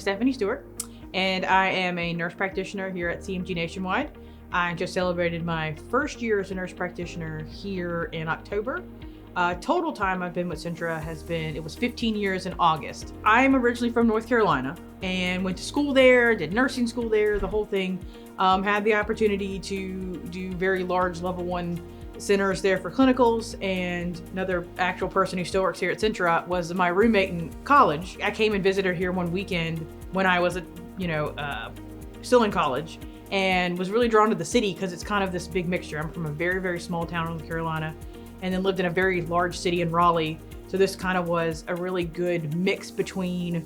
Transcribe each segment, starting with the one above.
is Stephanie Stewart, and I am a nurse practitioner here at CMG Nationwide. I just celebrated my first year as a nurse practitioner here in October. Total time I've been with Centra it was 15 years in August. I'm originally from North Carolina and went to school there, did nursing school there, the whole thing. Had the opportunity to do very large level 1 centers there for clinicals, and another actual person who still works here at Centra was my roommate in college. I came and visited here one weekend when I was still in college, and was really drawn to the city because it's kind of this big mixture. I'm from a very, very small town in North Carolina and then lived in a very large city in Raleigh. So this kind of was a really good mix between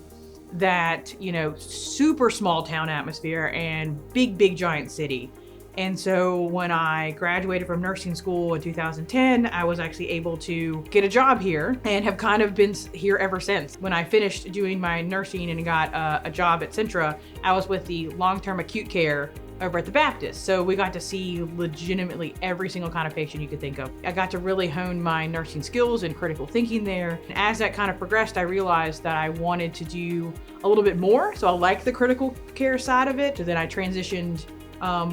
that, super small town atmosphere and big, big giant city. And so when I graduated from nursing school in 2010, I was actually able to get a job here and have kind of been here ever since. When I finished doing my nursing and got a job at Centra, I was with the long-term acute care over at the Baptist. So we got to see legitimately every single kind of patient you could think of. I got to really hone my nursing skills and critical thinking there. And as that kind of progressed, I realized that I wanted to do a little bit more. So I liked the critical care side of it. So then I transitioned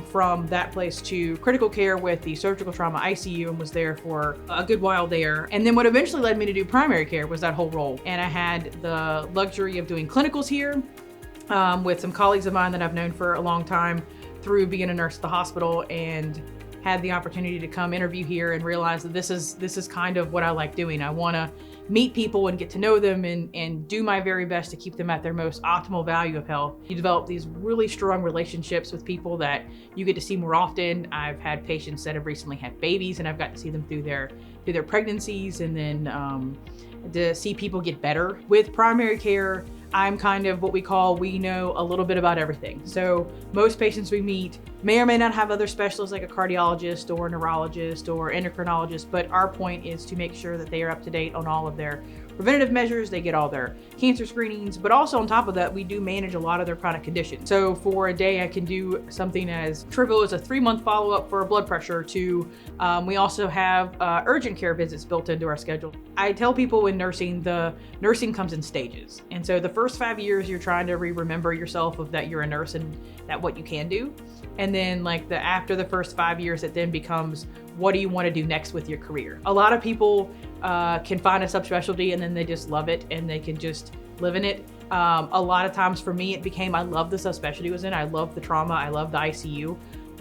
from that place to critical care with the surgical trauma ICU and was there for a good while there. And then what eventually led me to do primary care was that whole role. And I had the luxury of doing clinicals here with some colleagues of mine that I've known for a long time through being a nurse at the hospital, and had the opportunity to come interview here and realize that this is kind of what I like doing. I want to meet people and get to know them and do my very best to keep them at their most optimal value of health. You develop these really strong relationships with people that you get to see more often. I've had patients that have recently had babies, and I've got to see them through their pregnancies, and then to see people get better. With primary care, I'm kind of what we know a little bit about everything. So most patients we meet may or may not have other specialists like a cardiologist or a neurologist or endocrinologist, but our point is to make sure that they are up to date on all of their preventative measures, they get all their cancer screenings, but also on top of that, we do manage a lot of their chronic conditions. So for a day, I can do something as trivial as a 3-month follow-up for blood pressure to, we also have urgent care visits built into our schedule. I tell people in nursing, the nursing comes in stages. And so the first 5 years, you're trying to remember yourself of that you're a nurse and that what you can do. And then after the first 5 years, it then becomes, what do you want to do next with your career? A lot of people can find a subspecialty and then they just love it and they can just live in it. A lot of times for me, it became, I love the subspecialty I was in. I love the trauma, I love the ICU,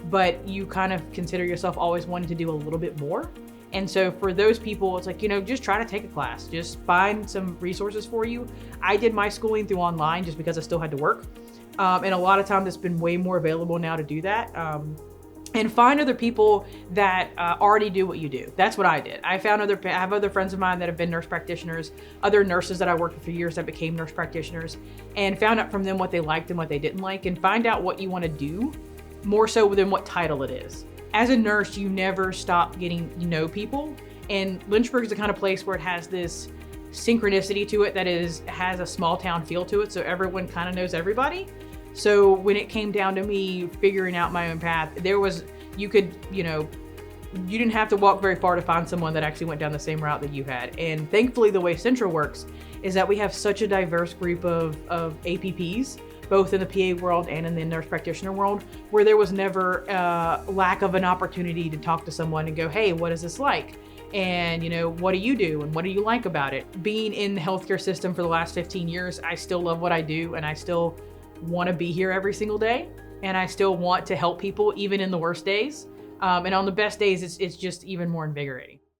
but you kind of consider yourself always wanting to do a little bit more. And so for those people, it's like, just try to take a class, just find some resources for you. I did my schooling through online just because I still had to work. And a lot of times it's been way more available now to do that. And find other people that already do what you do. That's what I did. I have other friends of mine that have been nurse practitioners, other nurses that I worked with for years that became nurse practitioners, and found out from them what they liked and what they didn't like, and find out what you want to do more so than what title it is. As a nurse, you never stop getting to know people, and Lynchburg is the kind of place where it has this synchronicity to it that has a small town feel to it, so everyone kind of knows everybody. So when it came down to me figuring out my own path, you didn't have to walk very far to find someone that actually went down the same route that you had. And thankfully, the way Centra works is that we have such a diverse group of APPs, both in the PA world and in the nurse practitioner world, where there was never lack of an opportunity to talk to someone and go, hey, what is this like? And what do you do and what do you like about it? Being in the healthcare system for the last 15 years, I still love what I do, and I still want to be here every single day, and I still want to help people even in the worst days. And on the best days, it's just even more invigorating.